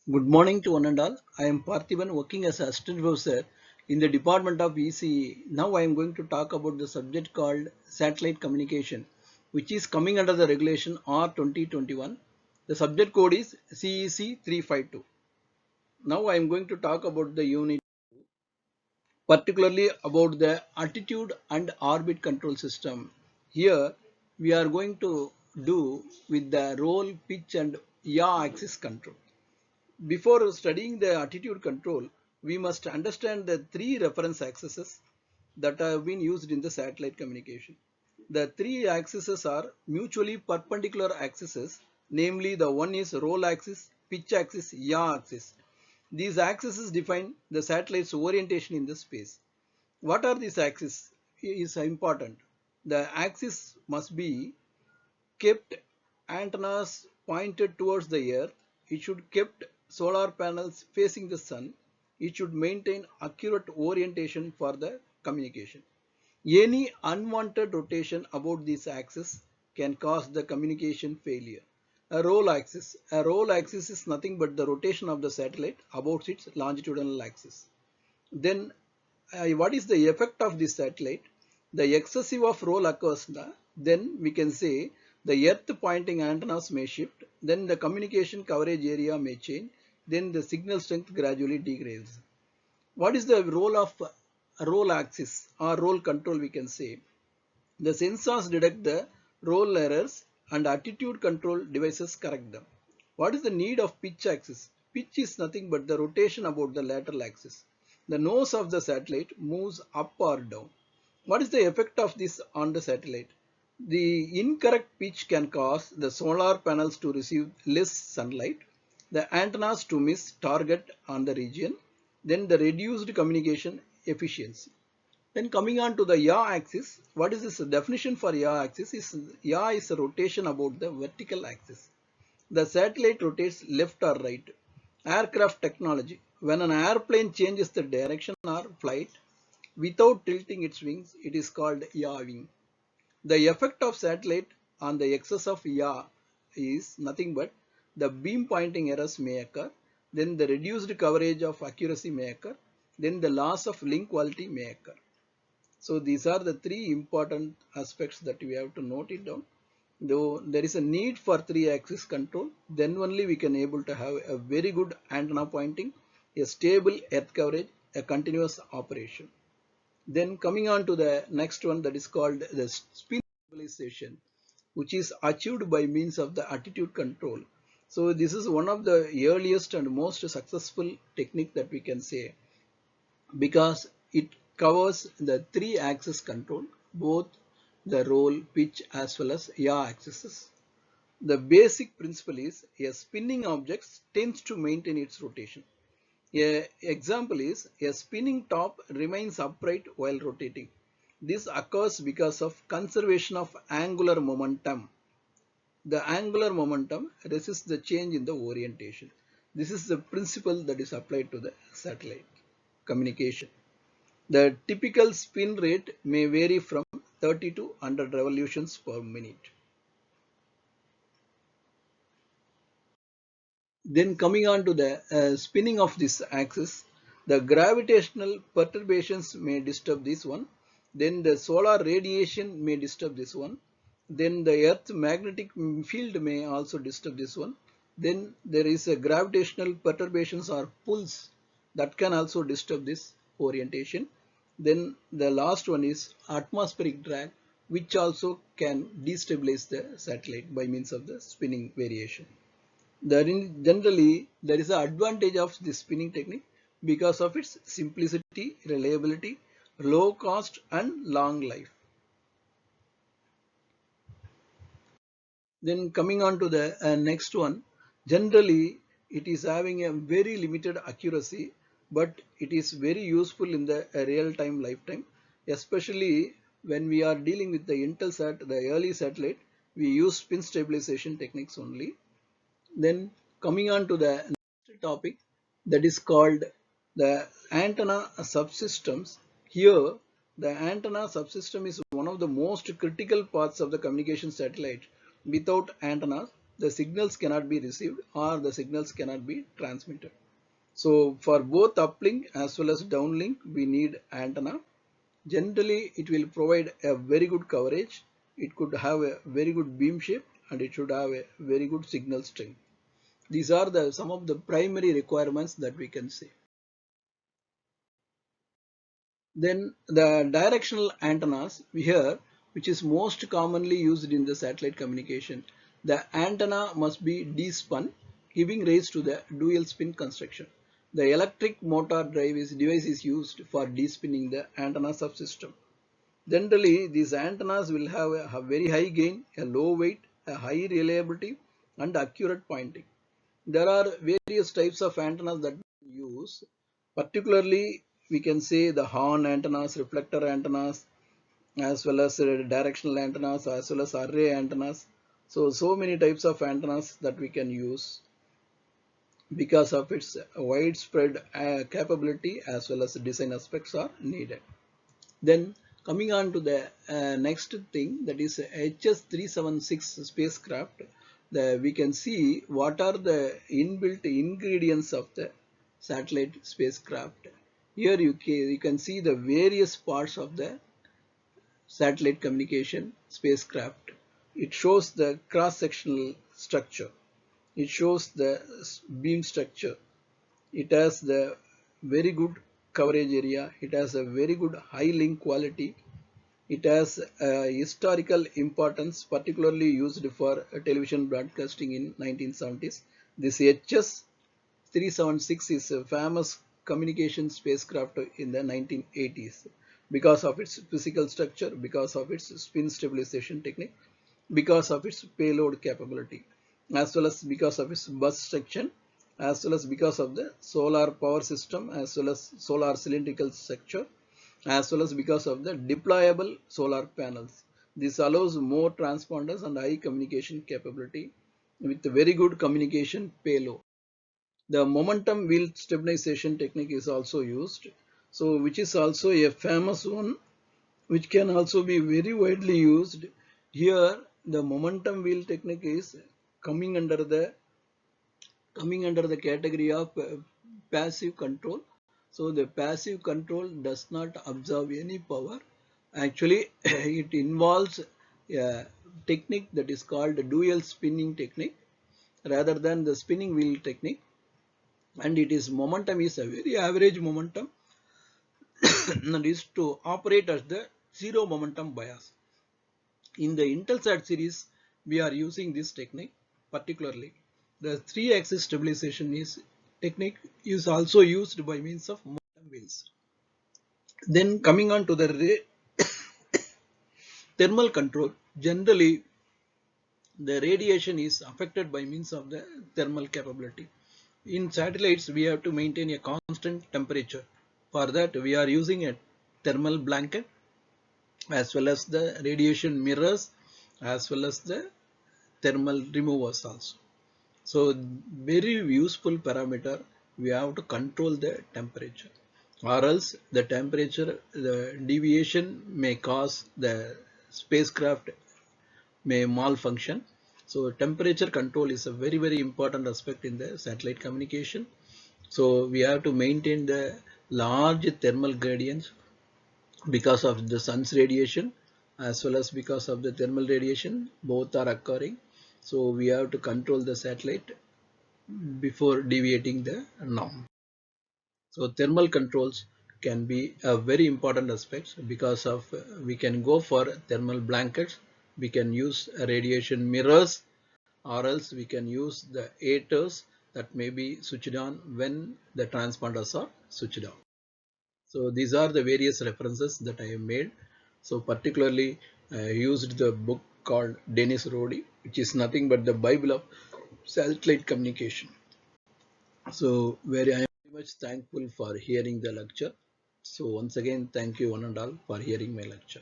Good morning to one and all. I am Parthiban working as an assistant professor in the Department of ECE. Now I am going to talk about the subject called satellite communication, which is coming under the regulation R 2021. The subject code is CEC 352. Now I am going to talk about the unit, particularly about the attitude and orbit control system. Here we are going to do with the roll, pitch and yaw axis control. Before studying the attitude control, we must understand the three reference axes that have been used in the satellite communication. The three axes are mutually perpendicular axes, namely the one is roll axis, pitch axis, yaw axis. These axes define the satellite's orientation in the space. What are these axes is important. The axis must be kept antennas pointed towards the earth. It should kept solar panels facing the sun. It should maintain accurate orientation for the communication. Any unwanted rotation about this axis can cause the communication failure. A roll axis is nothing but the rotation of the satellite about its longitudinal axis. Then what is the effect of this satellite? The excessive of roll occurs, then we can say the earth pointing antennas may shift, then the communication coverage area may change, then the signal strength gradually degrades. What is the role of roll axis or roll control, we can say? The sensors detect the roll errors and attitude control devices correct them. What is the need of pitch axis? Pitch is nothing but the rotation about the lateral axis. The nose of the satellite moves up or down. What is the effect of this on the satellite? The incorrect pitch can cause the solar panels to receive less sunlight, the antennas to miss target on the region, then the reduced communication efficiency. Then coming on to the yaw axis, what is this definition for yaw axis? Yaw is a rotation about the vertical axis. The satellite rotates left or right. Aircraft technology. When an airplane changes the direction or flight without tilting its wings, it is called yawing. The effect of satellite on the excess of yaw is nothing but the beam pointing errors may occur, then the reduced coverage of accuracy may occur, then the loss of link quality may occur. So these are the three important aspects that we have to note it down. Though there is a need for three axis control, then only we can able to have a very good antenna pointing, a stable earth coverage, a continuous operation. Then coming on to the next one, that is called the spin stabilization, which is achieved by means of the attitude control. So this is one of the earliest and most successful technique that we can say, because it covers the three axis control, both the roll, pitch as well as yaw axes. The basic principle is a spinning object tends to maintain its rotation. A example is a spinning top remains upright while rotating. This occurs because of conservation of angular momentum. The angular momentum resists the change in the orientation. This is the principle that is applied to the satellite communication. The typical spin rate may vary from 30 to 100 revolutions per minute. Then coming on to the spinning of this axis, the gravitational perturbations may disturb this one. Then the solar radiation may disturb this one. Then the earth magnetic field may also disturb this one. Then there is a gravitational perturbations or pulls that can also disturb this orientation. Then the last one is atmospheric drag, which also can destabilize the satellite by means of the spinning variation. Generally, there is an advantage of this spinning technique because of its simplicity, reliability, low cost and long life. Then coming on to the next one, generally it is having a very limited accuracy, but it is very useful in the real-time lifetime, especially when we are dealing with the Intelsat, the early satellite, we use spin stabilization techniques only. Then coming on to the next topic, that is called the antenna subsystems. Here the antenna subsystem is one of the most critical parts of the communication satellite. Without antennas, the signals cannot be received or the signals cannot be transmitted. So for both uplink as well as downlink, we need antenna. Generally, it will provide a very good coverage. It could have a very good beam shape and it should have a very good signal strength. These are some of the primary requirements that we can say. Then the directional antennas here, which is most commonly used in the satellite communication. The antenna must be D-spun, giving rise to the dual spin construction. The electric motor device is used for D-spinning the antenna subsystem. Generally, these antennas will have a very high gain, a low weight, a high reliability, and accurate pointing. There are various types of antennas that we use. Particularly, we can say the horn antennas, reflector antennas, as well as directional antennas, as well as array antennas. So many types of antennas that we can use because of its widespread capability as well as design aspects are needed. Then coming on to the next thing, that is HS-376 spacecraft, we can see what are the inbuilt ingredients of the satellite spacecraft. Here you can see the various parts of the satellite communication spacecraft. It shows the cross-sectional structure. It shows the beam structure. It has the very good coverage area. It has a very good high link quality. It has historical importance, particularly used for television broadcasting in 1970s. This HS-376 is a famous communication spacecraft in the 1980s because of its physical structure, because of its spin stabilization technique, because of its payload capability, as well as because of its bus section, as well as because of the solar power system, as well as solar cylindrical structure, as well as because of the deployable solar panels. This allows more transponders and high communication capability with very good communication payload. The momentum wheel stabilization technique is also used, so which is also a famous one, which can also be very widely used. Here, the momentum wheel technique is coming under the category of passive control. So the passive control does not absorb any power. Actually, it involves a technique that is called dual spinning technique rather than the spinning wheel technique. And it is momentum is a very average momentum and is to operate as the zero momentum bias. In the Intelsat series, we are using this technique particularly. The 3-axis stabilization technique is also used by means of momentum wheels. Then coming on to the thermal control, generally the radiation is affected by means of the thermal capability. In satellites, we have to maintain a constant temperature. For that, we are using a thermal blanket as well as the radiation mirrors as well as the thermal removers also. So very useful parameter, we have to control the temperature, or else the temperature, the deviation may cause the spacecraft may malfunction. So temperature control is a very important aspect in the satellite communication. So we have to maintain the large thermal gradients because of the sun's radiation as well as because of the thermal radiation, both are occurring. So we have to control the satellite before deviating the norm. So thermal controls can be a very important aspect because of we can go for thermal blankets, we can use radiation mirrors, or else we can use the ATERs that may be switched on when the transponders are switched on. So these are the various references that I have made. So particularly I used the book called Dennis Roddy, which is nothing but the Bible of satellite communication. So I am very much thankful for hearing the lecture. So once again, thank you one and all for hearing my lecture.